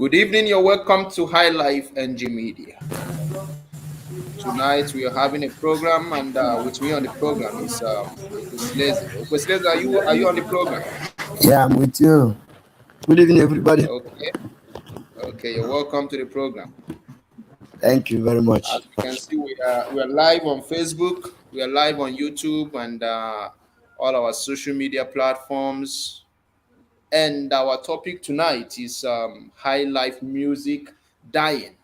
Good evening. You're welcome to High Life NG Media. Tonight we are having a program, and with me on the program is Okwesileze. Okwesileze, are you on the program? Yeah, I'm with you. Good evening, everybody. Okay. Okay. You're welcome to the program. Thank you very As much. you can see, we are live on Facebook. We are live on YouTube and all our social media platforms. And our topic tonight is high life music dying.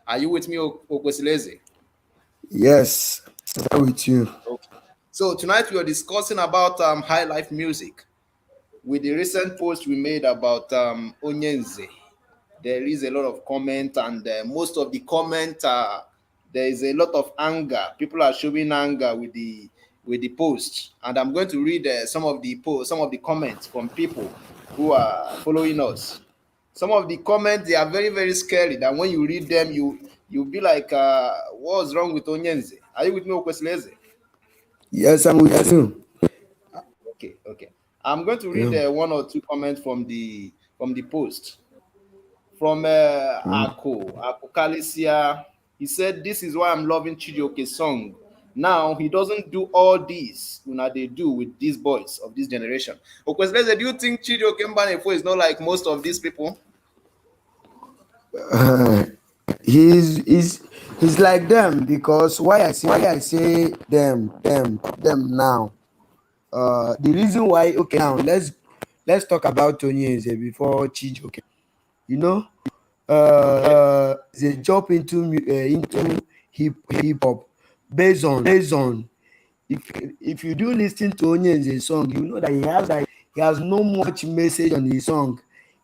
Are you with me, Okwesileze? Yes, I'm with you. Okay. So tonight we are discussing about high life music. With the recent post we made about Onyenze, there is a lot of comment, and most of the comment, there is a lot of anger. People are showing anger with the post, and I'm going to read some of the comments from people who are following us. Some of the comments, they are very very scary. That when you read them, you be like, what's wrong with Onyenze? Are you with me, Okwesileze? Yes, I'm with you. Okay, okay. I'm going to read Yeah. one or two comments from the post. From Mm. Ako Kalisia, he said, "This is why I'm loving Chijioke's song. Now he doesn't do all this una they do with these boys of this generation." Okwesile, do you think Chijioke Mbanefo is not like most of these people? Uh, he's like them because why I say them now. The reason why, okay, now let's talk about Tony Eze before Chijo. Okay, you know, Okay. they jump into hip hop based on if you do listen to Onyenze's song, you know that he has no much message on his song.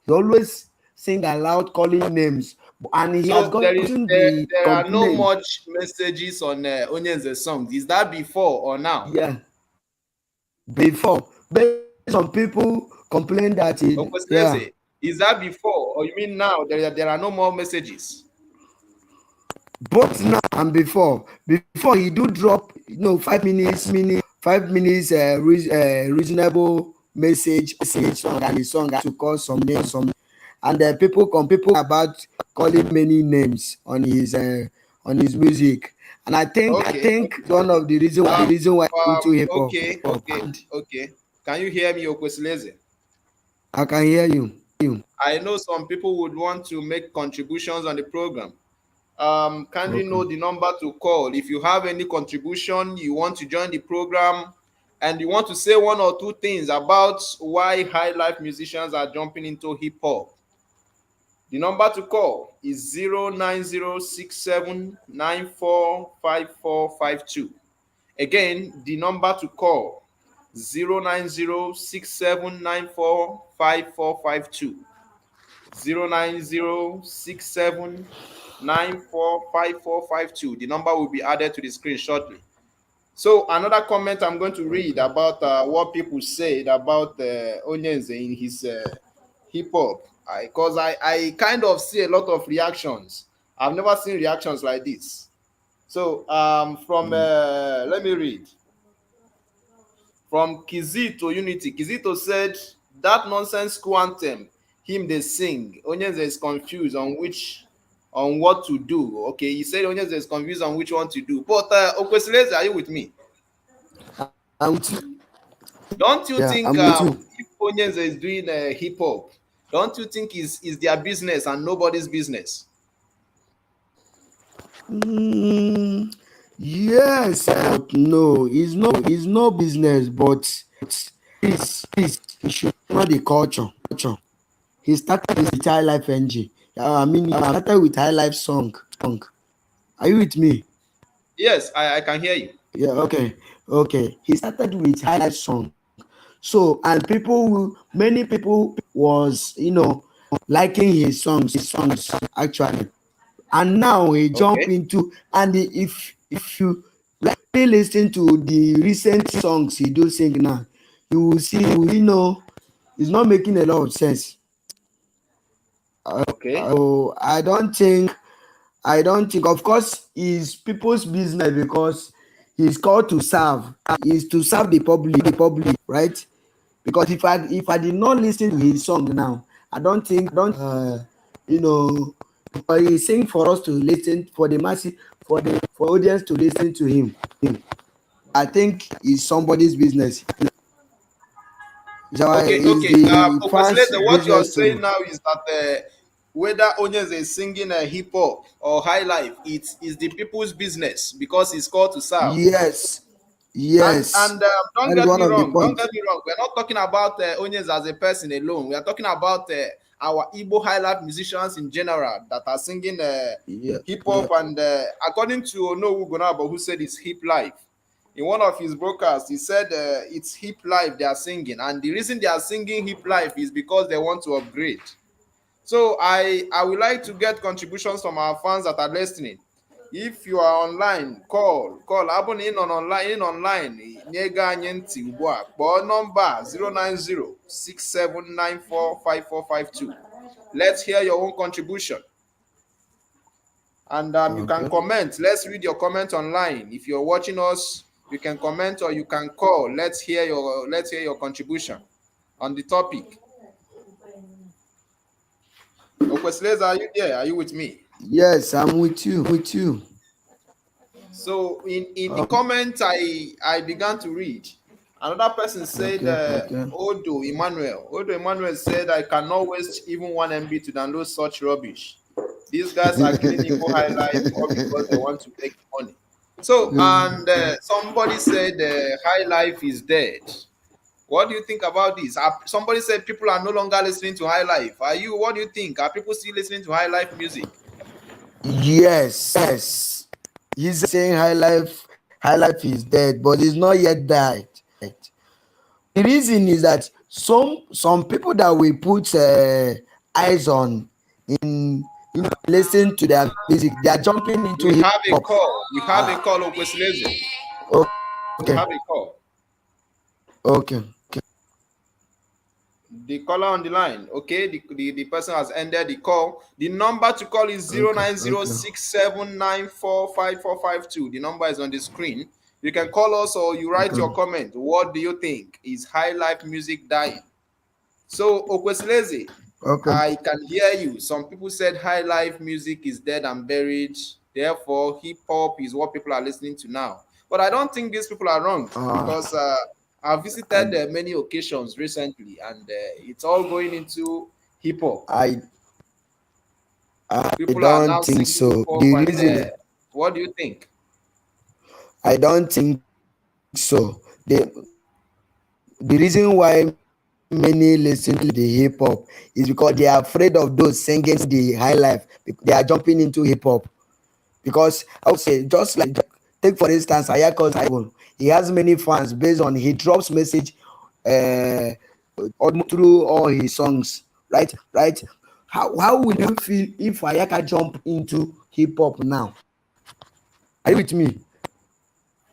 He always sing aloud, calling names, and he has So gotten there the there are no complaint. much messages on Onyenze's songs. Is that before or now? Yeah, before based on people complain that yeah, Okwesile, is that before or you mean now there are no more messages? both now and before he do drop 5 minutes reasonable message song, and the song has to call some names, and people about calling many names on his music. And I Okay, think okay. one of the reason why into hip hop. Okay, okay, And okay. Can you hear me, Okwesileze? I can hear you. I know some people would want to make contributions on the program. Kindly Okay. know the number to call if you have any contribution, you want to join the program, and you want to say one or two things about why high life musicians are jumping into hip hop. The number to call is 09067945452. Again, the number to call 09067945452. 09067945452. The number will be added to the screen shortly. So another comment I'm going to read Okay. about what people said about Onyenze in his hip hop, because I kind of see a lot of reactions. I've never seen reactions like this. So from let me read from Kizito Unity. Kizito said that nonsense school anthem him they sing. Onyenze is confused on what to do. Okay, he said Onyenze is confused on which one to do. But Okwesileze, are you with me? I'm with you. Don't you Yeah, think I'm with you. if Onyenze is doing hip hop, don't you think is their business and nobody's business? Mm, yes, but no, it's no business, but he should know the culture. He started with High Life NG. I mean, he started with High Life song. Are you with me? Yes, I can hear you. Yeah, okay. He started with High Life song. So, and many people was, liking his songs actually. And now he jump Okay. into, and if you like listen to the recent songs he do sing now, you will see, it's not making a lot of sense. Okay. So I don't think, of course, it's people's business because he's called to serve, is to serve the public, right? Because if I did not listen to his song now, I don't think you know, but he sing for us to listen, for the masses, for audience to listen to him. I think it's somebody's business. Okay, It's okay. the fans' Okwesile, what you are business saying too. now is that whether Onyeze is singing hip hop or high life, it is the people's business because it's called to serve. Yes, yes, And don't that is get one me of the wrong. Don't points. get me wrong. We're not talking about Onyeze as a person alone. We are talking about our Igbo high life musicians in general that are singing Yeah, hip yeah. hop. And according to Onowu Gonabo, who said it's hip life, in one of his broadcasts, he said it's hip life they are singing, and the reason they are singing hip life is because they want to upgrade. So I would like to get contributions from our fans that are listening. If you are online, call abụ na ị nọ online na-ege anyị ntị ugbu a, kpọọ nọmba 09067945452. Let's hear your own contribution. And you can Okay. comment. Let's read your comment online. If you're watching us, you can comment or you can call. Let's hear your contribution on the topic. Okwesileza, are you there? Are you with me? Yes, I'm with you. With you. So in the comment I began to read, another person said Okay. Okay. Odo Emmanuel said, I cannot waste even 1 MB to download such rubbish. These guys are killing Igbo high life all because they want to make money. So, and somebody said high life is dead. What do you think about this? Somebody said people are no longer listening to high life. What do you think? Are people still listening to high life music? Yes, yes. He's saying high life is dead, but it's not yet died. The reason is that some people that we put eyes on in listen to their music, they are jumping into We hip have a hop. call. We have a call, Okwesileze. We Okay, have a call. okay. The caller on the line. Okay, the person has ended the call. The number to call is Okay. 09067945452. The number is on the screen. You can call us or you write your comment. What do you think? Is high life music dying? So, Okwesileze, Okay. I can hear you. Some people said high life music is dead and buried. Therefore, hip hop is what people are listening to now. But I don't think these people are wrong because I've visited many occasions recently, and it's all going into hip hop. I People are don't now think singing hip so. hop, The and reason what do you think? I don't think so. The reason why many listen to the hip hop is because they are afraid of those singing the high life. They are jumping into hip hop because I would say, just like, take for instance Ayako Taiwo. He has many fans based on he drops message uh through all his songs, right? How will you feel if Ayaka jump into hip hop now? Are you with me?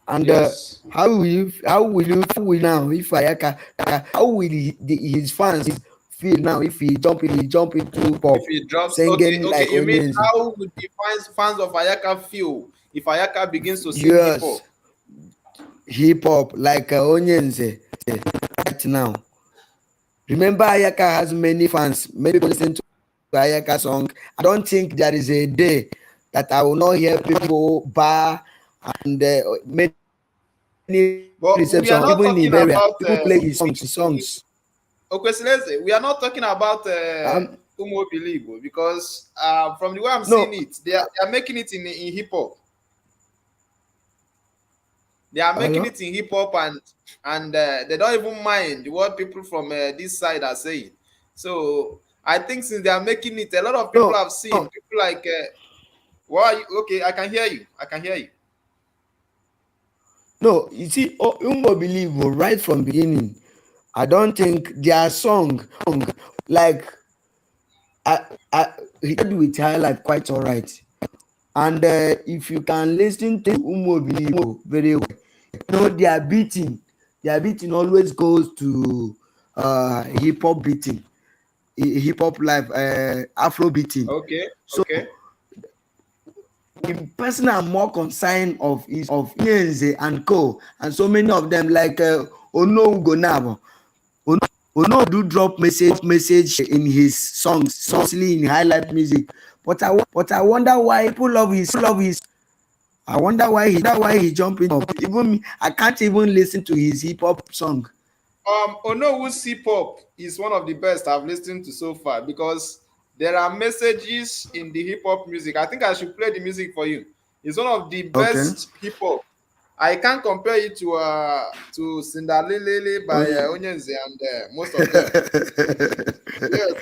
And Yes. how will now if Ayaka, how will his fans feel now if he jump into pop If he drops, okay, singing like okay. You mean Onyenzi? how would the fans of Ayaka feel if Ayaka begins to sing hip Yes, hop? hip hop like Onyenzi right now. Remember, Ayaka has many fans. Many people listen to Ayaka song. I don't think there is a day that I will not hear people bar and many But we are reception, not even in talking Nigeria, about people play his songs. okay, so we are not talking about Um, Umo Bilibo because from the way I'm seeing no, it, they are making it in hip hop. They are making hello? it in hip hop, and they don't even mind what people from this side are saying. So I think since they are making it, a lot of people No, have seen people like why okay, I can hear you. I can hear you. no. You see, Umbo Believe right from beginning. I don't think their song like I he did with High Life quite alright. And if you can listen to Umbo Believe very well, their beating always goes to hip hop beating, hip hop life, Afro beating. Okay, So okay. the person I'm more concerned of is of Yenze and Co. And so many of them like Ono Ugonabo. Ono do drop message in his songs, mostly in highlight music. But I wonder why people love his. I wonder why he jumping up. Even me, I can't even listen to his hip hop song. Onowu's hip hop is one of the best I've listened to so far because there are messages in the hip hop music. I think I should play the music for you. It's one of the Okay. best hip hop. I can't compare it to Sindalele by Oh, Onyenze and most of them. Yes,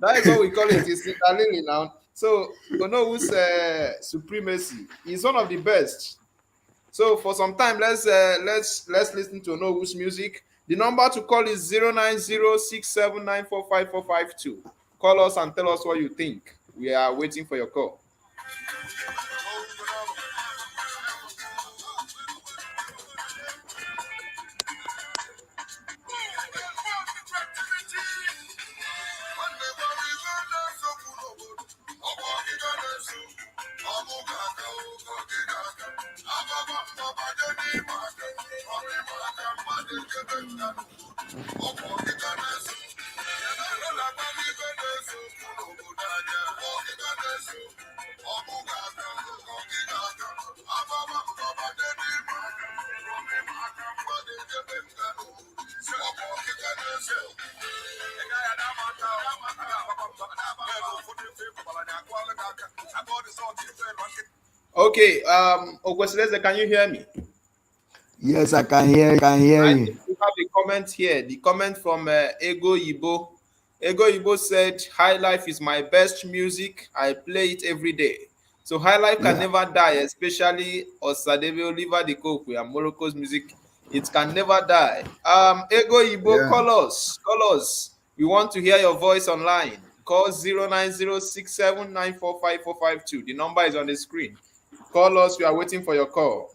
that is what we call it. It's Sindalele now. So Onowu's supremacy is one of the best. So for some time, let's listen to Onowu's music. The number to call is 09067945452. Call us and tell us what you think. We are waiting for your call. Okay, Ogwesileze, can you hear me? yes, I can hear I you. think we have a comment here. The comment from Ego Yibo. Ego Yibo said, "High Life is my best music. I play it every day. So High Life can Yeah. never die, especially Osadebe Oliver de Kokwe and Morocco's music. It can never die." Ego Yibo, Yeah. call us. We want to hear your voice online. Call 09067945452. The number is on the screen. Call us. We are waiting for your call.